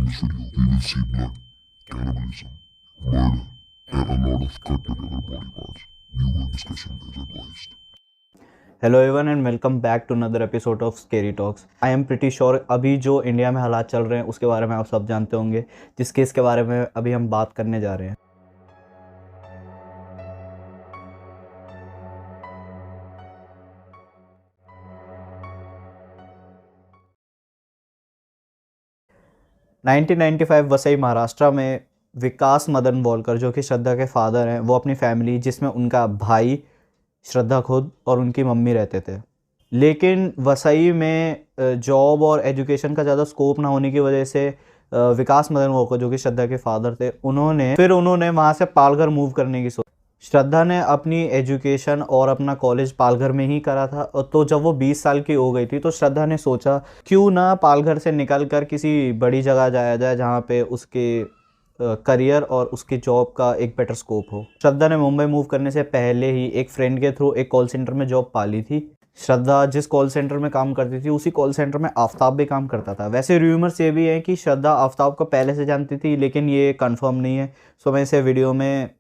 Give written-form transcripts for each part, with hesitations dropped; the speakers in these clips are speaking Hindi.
this video, we will see blood, cannibalism, murder, and a lot of cut together body parts. Viewer discussion is advised. Hello everyone and welcome back to another episode of scary talks. I am pretty sure अभी जो इंडिया में हालात चल रहे हैं उसके बारे में आप सब जानते होंगे, जिस केस के बारे में अभी हम बात करने जा रहे हैं। नाइनटीन 1995 वसई महाराष्ट्र में विकास मदन बोलकर, जो कि श्रद्धा के फादर हैं, वो अपनी फैमिली जिसमें उनका भाई, श्रद्धा खुद और उनकी मम्मी रहते थे। लेकिन वसई में जॉब और एजुकेशन का ज़्यादा स्कोप ना होने की वजह से विकास मदन बोलकर, जो कि श्रद्धा के फादर थे, उन्होंने वहाँ से पालघर मूव करने की सोची। श्रद्धा ने अपनी एजुकेशन और अपना कॉलेज पालघर में ही करा था। तो जब वो 20 साल की हो गई थी तो श्रद्धा ने सोचा क्यों ना पालघर से निकल कर किसी बड़ी जगह जाया जाए जहाँ पे उसके करियर और उसकी जॉब का एक बेटर स्कोप हो। श्रद्धा ने मुंबई मूव करने से पहले ही एक फ्रेंड के थ्रू एक कॉल सेंटर में जॉब पाली थी। श्रद्धा जिस कॉल सेंटर में काम करती थी उसी कॉल सेंटर में आफ्ताब भी काम करता था। वैसे र्यूमर्स ये भी है कि श्रद्धा आफ्ताब को पहले से जानती थी, लेकिन ये कंफर्म नहीं है, सो मैं इसे वीडियो में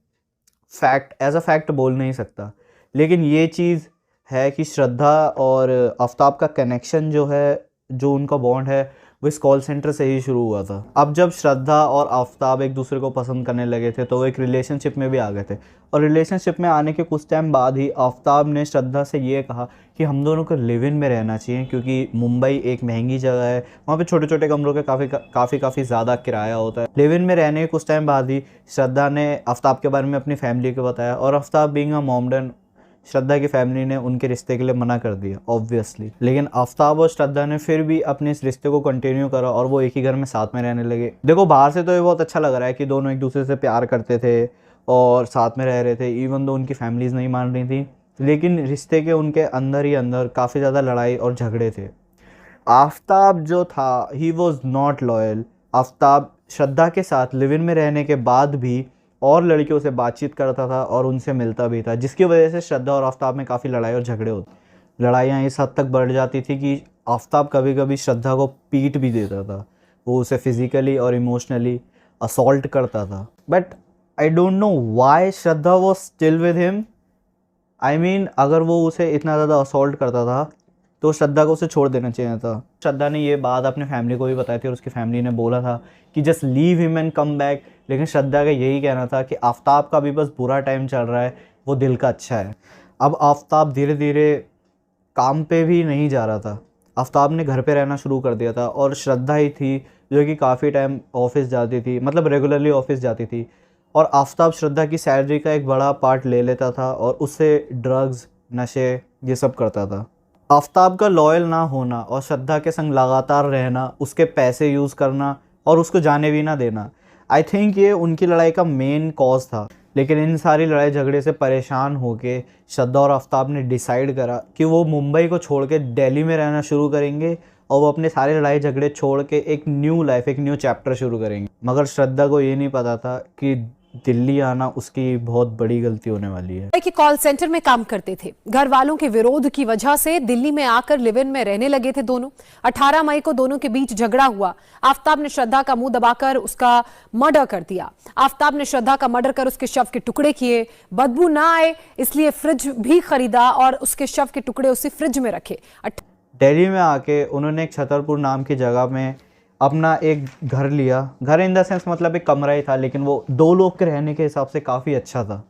एज अ फैक्ट बोल नहीं सकता। लेकिन ये चीज़ है कि श्रद्धा और आफ्ताब का कनेक्शन जो उनका बॉन्ड है वो इस कॉल सेंटर से ही शुरू हुआ था। अब जब श्रद्धा और आफ्ताब एक दूसरे को पसंद करने लगे थे तो वो एक रिलेशनशिप में भी आ गए थे। और रिलेशनशिप में आने के कुछ टाइम बाद ही आफ्ताब ने श्रद्धा से ये कहा कि हम दोनों को लिव इन में रहना चाहिए, क्योंकि मुंबई एक महंगी जगह है, वहाँ पे छोटे छोटे कमरों के काफ़ी ज़्यादा किराया होता है। लिव इन में रहने के कुछ टाइम बाद ही श्रद्धा ने आफ्ताब के बारे में अपनी फैमिली को बताया, और आफ्ताब बीइंग अ मॉमडन, श्रद्धा की फैमिली ने उनके रिश्ते के लिए मना कर दिया ऑब्वियसली। लेकिन आफ्ताब और श्रद्धा ने फिर भी अपने इस रिश्ते को कंटिन्यू करा और वो एक ही घर में साथ में रहने लगे। देखो, बाहर से तो ये बहुत अच्छा लग रहा है कि दोनों एक दूसरे से प्यार करते थे और साथ में रह रहे थे, इवन दो उनकी फैमिलीज नहीं मान रही थी, लेकिन रिश्ते के उनके अंदर ही अंदर काफ़ी ज़्यादा लड़ाई और झगड़े थे। आफ्ताब जो था, he was not loyal. Aftab Shraddha के साथ लिव इन में रहने के बाद भी और लड़कियों से बातचीत करता था और उनसे मिलता भी था, जिसकी वजह से श्रद्धा और आफ्ताब में काफ़ी लड़ाई और झगड़े होते। लड़ाइयाँ इस हद तक बढ़ जाती थी कि आफ्ताब कभी कभी श्रद्धा को पीट भी देता था, वो उसे फिजिकली और इमोशनली असॉल्ट करता था। But I don't know why Shraddha was still with him. I mean, अगर वो उसे इतना ज़्यादा असॉल्ट करता था तो श्रद्धा को उसे छोड़ देना चाहिए था। श्रद्धा ने ये बात अपने फैमिली को भी बताई थी और उसकी फैमिली ने बोला था कि just leave him and come back. लेकिन श्रद्धा का यही कहना था कि आफ्ताब का भी बस बुरा टाइम चल रहा है, वो दिल का अच्छा है। अब आफ्ताब धीरे धीरे काम पे भी नहीं जा रहा था, आफ्ताब ने घर पे रहना शुरू कर दिया था, और श्रद्धा ही थी जो कि काफ़ी टाइम ऑफिस जाती थी, मतलब रेगुलरली ऑफिस जाती थी, और आफ्ताब श्रद्धा की सैलरी का एक बड़ा पार्ट ले लेता था और उससे ड्रग्स, नशे, ये सब करता था। आफ्ताब का लॉयल ना होना और श्रद्धा के संग लगातार रहना, उसके पैसे यूज़ करना और उसको जाने भी ना देना, आई थिंक ये उनकी लड़ाई का मेन कॉज था। लेकिन इन सारी लड़ाई झगड़े से परेशान होके श्रद्धा और आफ्ताब ने डिसाइड करा कि वो मुंबई को छोड़ के दिल्ली में रहना शुरू करेंगे और वो अपने सारे लड़ाई झगड़े छोड़ के एक न्यू लाइफ, एक न्यू चैप्टर शुरू करेंगे। मगर श्रद्धा को ये नहीं पता था कि दिल्ली आना उसकी बहुत बड़ी गलती होने वाली है। कि कॉल सेंटर में काम करते थे, घर वालों के विरोध की वजह से दिल्ली में आकर लिव इन में रहने लगे थे दोनों। 18 मई को दोनों के बीच झगड़ा हुआ। आफ्ताब ने श्रद्धा का मुंह दबाकर उसका मर्डर कर दिया। आफ्ताब ने श्रद्धा का मर्डर कर उसके शव के टुकड़े किए। बदबू ना आए इसलिए फ्रिज भी खरीदा और उसके शव के टुकड़े उसी फ्रिज में रखे। दिल्ली में आके उन्होंने एक छतरपुर नाम की जगह में अपना एक घर लिया। घर इन द सेंस मतलब एक कमरा ही था, लेकिन वो 2 लोग के रहने के हिसाब से काफ़ी अच्छा था।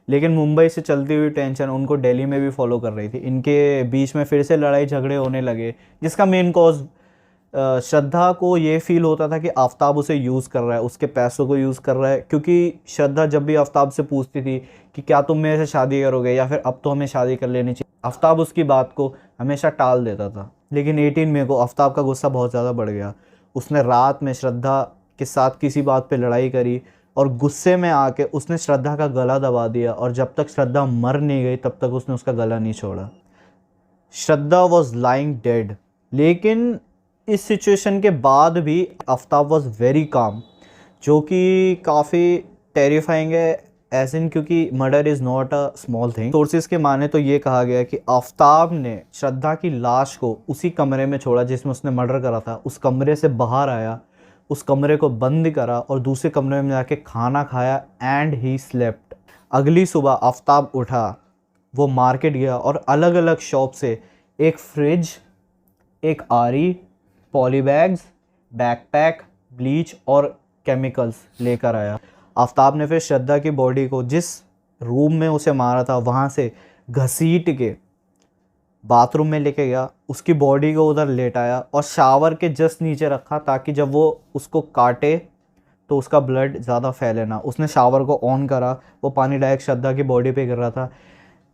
लेकिन मुंबई से चलती हुई टेंशन उनको दिल्ली में भी फॉलो कर रही थी। इनके बीच में फिर से लड़ाई झगड़े होने लगे, जिसका मेन कॉज श्रद्धा को ये फील होता था कि आफ्ताब उसे यूज़ कर रहा है, उसके पैसों को यूज़ कर रहा है। क्योंकि श्रद्धा जब भी आफ्ताब से पूछती थी कि क्या तुम मेरे से शादी करोगे या फिर अब तो हमें शादी कर लेनी चाहिए, आफ्ताब उसकी बात को हमेशा टाल देता था। लेकिन 18 मई को आफ्ताब का गुस्सा बहुत ज़्यादा बढ़ गया। उसने रात में श्रद्धा के साथ किसी बात पे लड़ाई करी और गुस्से में आके उसने श्रद्धा का गला दबा दिया, और जब तक श्रद्धा मर नहीं गई तब तक उसने उसका गला नहीं छोड़ा। श्रद्धा वॉज लाइंग डेड। लेकिन इस सिचुएशन के बाद भी आफ्ताब वॉज वेरी काम, जो कि काफ़ी टेरिफाइंग है एज इन, क्योंकि murder is not a small thing. Sources के माने तो ये कहा गया कि आफ्ताब ने श्रद्धा की लाश को उसी कमरे में छोड़ा जिसमें उसने मर्डर करा था, उस कमरे से बाहर आया, उस कमरे को बंद करा और दूसरे कमरे में जाके खाना खाया एंड ही स्लेप्ट। अगली सुबह आफ्ताब उठा, वो मार्केट गया और अलग अलग शॉप से एक फ्रिज, एक आरी, पॉलीबैग्स, बैकपैक, ब्लीच और केमिकल्स लेकर आया। आफ्ताब ने फिर श्रद्धा की बॉडी को जिस रूम में उसे मारा था वहाँ से घसीट के बाथरूम में लेके गया, उसकी बॉडी को उधर लेटाया और शावर के जस्ट नीचे रखा ताकि जब वो उसको काटे तो उसका ब्लड ज़्यादा फैले ना। उसने शावर को ऑन करा, वो पानी डायरेक्ट श्रद्धा की बॉडी पे गिर रहा था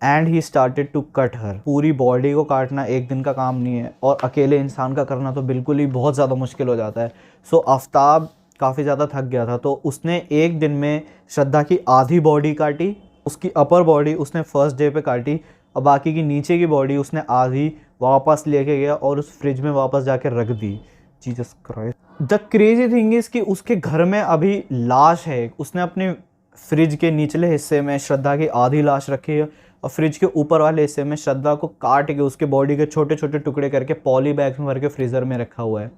and he started to cut her. पूरी बॉडी को काटना एक दिन का काम नहीं है और अकेले इंसान का करना तो बिल्कुल ही बहुत ज़्यादा मुश्किल हो जाता है। सो आफ्ताब काफ़ी ज़्यादा थक गया था, तो उसने एक दिन में श्रद्धा की आधी बॉडी काटी, उसकी अपर बॉडी उसने फर्स्ट डे पे काटी और बाकी की नीचे की बॉडी उसने आधी वापस लेके गया और उस फ्रिज में वापस जाके रख दी। Jesus Christ. The crazy thing is कि उसके घर में अभी लाश है। उसने अपने फ्रिज के निचले हिस्से में श्रद्धा की आधी लाश रखी है और फ्रिज के ऊपर वाले हिस्से में श्रद्धा को काट के उसके बॉडी के छोटे छोटे टुकड़े करके पॉली बैग्स में भर के फ्रीज़र में रखा हुआ है।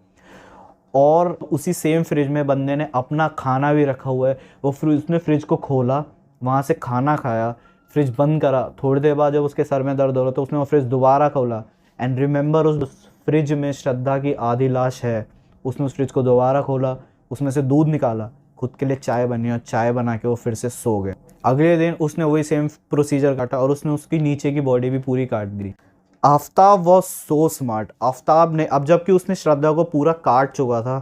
और उसी सेम फ्रिज में बंदे ने अपना खाना भी रखा हुआ है। वो उसने फ्रिज को खोला, वहाँ से खाना खाया, फ्रिज बंद करा। थोड़ी देर बाद जब उसके सर में दर्द हो रहा तो उसने वो फ्रिज दोबारा खोला एंड रिमेंबर उस फ्रिज में श्रद्धा की आधी लाश है। उसने उस फ्रिज को दोबारा खोला, उसमें से दूध निकाला, खुद के लिए चाय बनी और चाय बना के वो फिर से सो गए। अगले दिन उसने वही सेम प्रोसीजर काटा और उसने उसकी नीचे की बॉडी भी पूरी काट दी। Aftab was so smart. Aftab ने, अब जबकि उसने श्रद्धा को पूरा काट चुका था,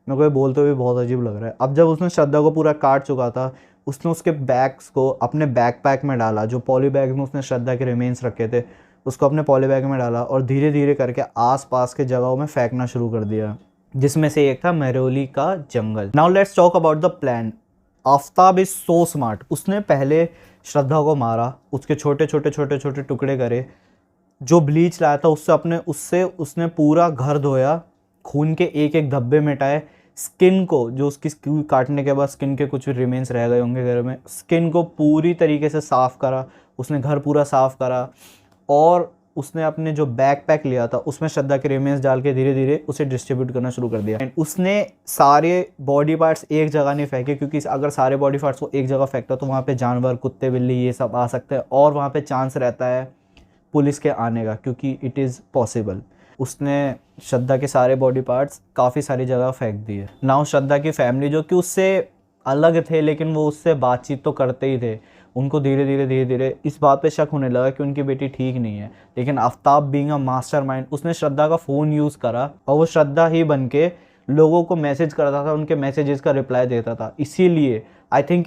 मेरे को ये बोलते हुए बहुत अजीब लग रहा है, अब जब उसने श्रद्धा को पूरा काट चुका था उसने उसके बैग्स को अपने बैकपैक में डाला। जो पॉली बैग में उसने श्रद्धा के रिमेन्स रखे थे उसको अपने पॉली बैग में डाला और धीरे धीरे करके आसपास के जगहों में फेंकना शुरू कर दिया, जिसमें से एक था महरौली का जंगल। Now let's talk about the plan. Aftab is so smart. उसने पहले श्रद्धा को मारा, उसके छोटे छोटे छोटे छोटे टुकड़े करे, जो ब्लीच लाया था उससे उसने पूरा घर धोया, खून के एक एक धब्बे मिटाए, स्किन को, जो उसकी काटने के बाद स्किन के कुछ रिमेन्स रह गए होंगे घर में, स्किन को पूरी तरीके से साफ़ करा। उसने घर पूरा साफ़ करा और उसने अपने जो बैकपैक लिया था उसमें श्रद्धा के रिमेन्स डाल के धीरे धीरे उसे डिस्ट्रीब्यूट करना शुरू कर दिया। एंड उसने सारे बॉडी पार्ट्स एक जगह नहीं फेंके, क्योंकि अगर सारे बॉडी पार्ट्स को एक जगह फेंकता तो वहाँ पे जानवर, कुत्ते, बिल्ली ये सब आ सकते हैं और वहाँ पे चांस रहता है पुलिस के आने का, क्योंकि इट इज़ पॉसिबल। उसने श्रद्धा के सारे बॉडी पार्ट्स काफ़ी सारी जगह फेंक दिए। नाउ श्रद्धा की फैमिली, जो कि उससे अलग थे लेकिन वो उससे बातचीत तो करते ही थे, उनको धीरे धीरे इस बात पे शक होने लगा कि उनकी बेटी ठीक नहीं है। लेकिन आफ्ताब बीइंग अ मास्टरमाइंड, उसने श्रद्धा का फ़ोन यूज़ करा और वो श्रद्धा ही बन के लोगों को मैसेज करता था, उनके मैसेजेस का रिप्लाई देता था। इसीलिए आई थिंक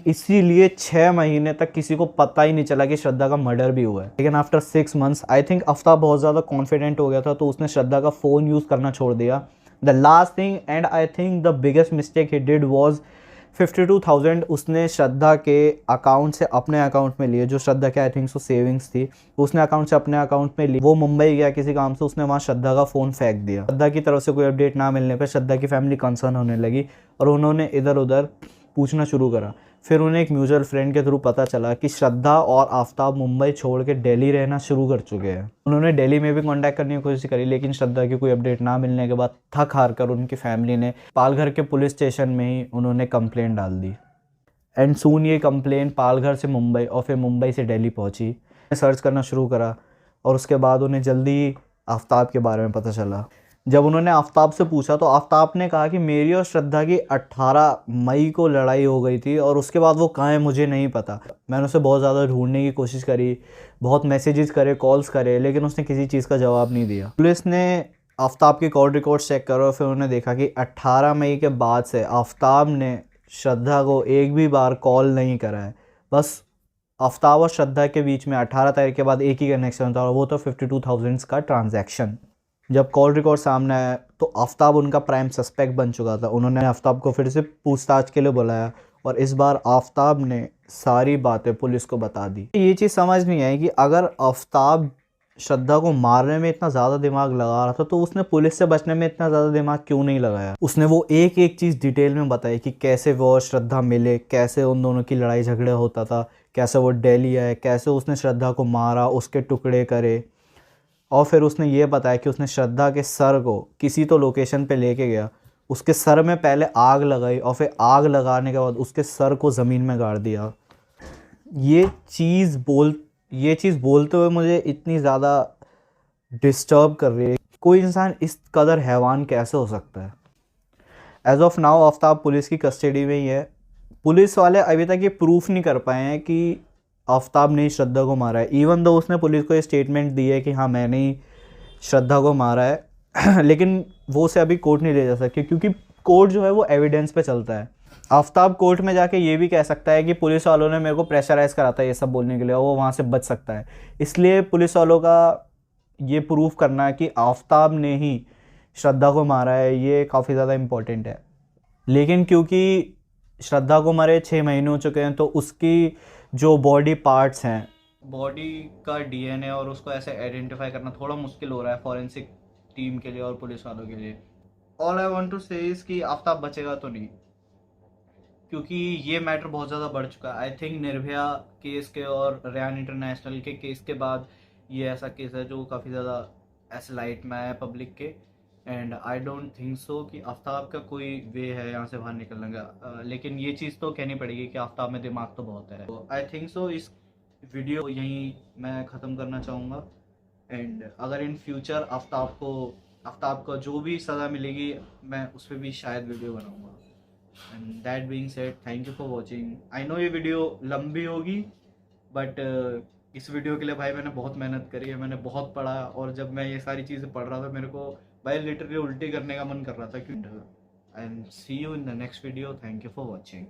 6 महीने तक किसी को पता ही नहीं चला कि श्रद्धा का मर्डर भी हुआ है। लेकिन after 6 months I think Aftab बहुत ज़्यादा कॉन्फिडेंट हो गया था, तो उसने श्रद्धा का फ़ोन यूज़ करना छोड़ दिया। The last thing and I think the biggest mistake he did was 52,000 उसने श्रद्धा के अकाउंट से अपने अकाउंट में लिए, जो श्रद्धा के आई थिंक सो सेविंग्स थी, उसने अकाउंट से अपने अकाउंट में ली। वो मुंबई गया किसी काम से, उसने वहाँ श्रद्धा का फ़ोन फेंक दिया। श्रद्धा की तरफ से कोई अपडेट ना मिलने पर श्रद्धा की फैमिली कंसर्न होने लगी और उन्होंने इधर उधर पूछना शुरू करा। फिर उन्हें एक म्यूचुअल फ्रेंड के थ्रू पता चला कि श्रद्धा और आफ्ताब मुंबई छोड़ के दिल्ली रहना शुरू कर चुके हैं। उन्होंने दिल्ली में भी कांटेक्ट करने की कोशिश करी, लेकिन श्रद्धा की कोई अपडेट ना मिलने के बाद थक हार कर उनकी फैमिली ने पालघर के पुलिस स्टेशन में ही उन्होंने कंप्लेंट डाल दी। एंड सून ये कंप्लेंट पालघर से मुंबई और फिर मुंबई से दिल्ली पहुंची। सर्च करना शुरू करा और उसके बाद उन्हें जल्दी आफ्ताब के बारे में पता चला। जब उन्होंने आफ्ताब से पूछा तो आफ्ताब ने कहा कि मेरी और श्रद्धा की 18 मई को लड़ाई हो गई थी और उसके बाद वो कहाँ है मुझे नहीं पता। मैंने उसे बहुत ज़्यादा ढूंढने की कोशिश करी, बहुत मैसेजेस करे, कॉल्स करे, लेकिन उसने किसी चीज़ का जवाब नहीं दिया। पुलिस ने आफ्ताब के कॉल रिकॉर्ड चेक करा और फिर उन्होंने देखा कि 18 मई के बाद से आफ्ताब ने श्रद्धा को एक भी बार कॉल नहीं करा है। बस आफ्ताब और श्रद्धा के बीच में 18 तारीख के बाद एक ही कनेक्शन था और वो तो 52,000 का ट्रांजैक्शन। जब कॉल रिकॉर्ड सामने आया तो आफ्ताब उनका प्राइम सस्पेक्ट बन चुका था। उन्होंने आफ्ताब को फिर से पूछताछ के लिए बुलाया और इस बार आफ्ताब ने सारी बातें पुलिस को बता दी। ये चीज़ समझ नहीं आई कि अगर आफ्ताब श्रद्धा को मारने में इतना ज़्यादा दिमाग लगा रहा था तो उसने पुलिस से बचने में इतना ज़्यादा दिमाग क्यों नहीं लगाया। उसने वो एक एक चीज़ डिटेल में बताई कि कैसे वो और श्रद्धा मिले, कैसे उन दोनों की लड़ाई झगड़े होता था, कैसे वो दिल्ली आए, कैसे उसने श्रद्धा को मारा, उसके टुकड़े करे, और फिर उसने ये बताया कि उसने श्रद्धा के सर को किसी तो लोकेशन पे लेके गया, उसके सर में पहले आग लगाई और फिर आग लगाने के बाद उसके सर को ज़मीन में गाड़ दिया। ये चीज़ बोलते हुए मुझे इतनी ज़्यादा डिस्टर्ब कर रही है। कोई इंसान इस कदर हैवान कैसे हो सकता है। As of now Aftab police की कस्टडी में ही है। पुलिस वाले अभी तक ये प्रूफ नहीं कर पाए हैं कि आफ्ताब ने श्रद्धा को मारा है, इवन दो उसने पुलिस को ये स्टेटमेंट दी है कि हाँ मैंने ही श्रद्धा को मारा है लेकिन वो उसे अभी कोर्ट नहीं ले जा सकते क्योंकि कोर्ट जो है वो एविडेंस पे चलता है। आफ्ताब कोर्ट में जाके ये भी कह सकता है कि पुलिस वालों ने मेरे को प्रेशराइज करा था ये सब बोलने के लिए, और वो वहाँ से बच सकता है। इसलिए पुलिस वालों का ये प्रूफ करना कि आफ्ताब ने ही श्रद्धा को मारा है ये काफ़ी ज़्यादा इम्पोर्टेंट है। लेकिन क्योंकि श्रद्धा को मरे 6 महीने हो चुके हैं तो उसकी जो बॉडी पार्ट्स हैं, बॉडी का डीएनए और उसको ऐसे आइडेंटिफाई करना थोड़ा मुश्किल हो रहा है फॉरेंसिक टीम के लिए और पुलिस वालों के लिए। ऑल आई वांट टू से इज़ कि आफ्ताब बचेगा तो नहीं, क्योंकि ये मैटर बहुत ज़्यादा बढ़ चुका है। आई थिंक निर्भया केस के और रेयान इंटरनेशनल के केस के बाद ये ऐसा केस है जो काफ़ी ज़्यादा ऐसे लाइट में आया है पब्लिक के। And I don't think so कि आफ्ताब का कोई वे है यहाँ से बाहर निकलने का। लेकिन ये चीज़ तो कहनी पड़ेगी कि आफ्ताब में दिमाग तो बहुत है। तो आई थिंक सो इस वीडियो यहीं मैं ख़त्म करना चाहूँगा। एंड अगर इन फ्यूचर आफ्ताब को जो भी सज़ा मिलेगी मैं उस पर भी शायद वीडियो बनाऊँगा। And that being said, thank you for watching. I know ये वीडियो लंबी होगी बट इस वीडियो के लिए भाई मैंने बहुत मेहनत करी है, मैंने बहुत पढ़ा, और जब मैं ये सारी चीज़ें पढ़ रहा था मेरे को भाई लिटरली उल्टी करने का मन कर रहा था। And see you in the next video. Thank you for watching.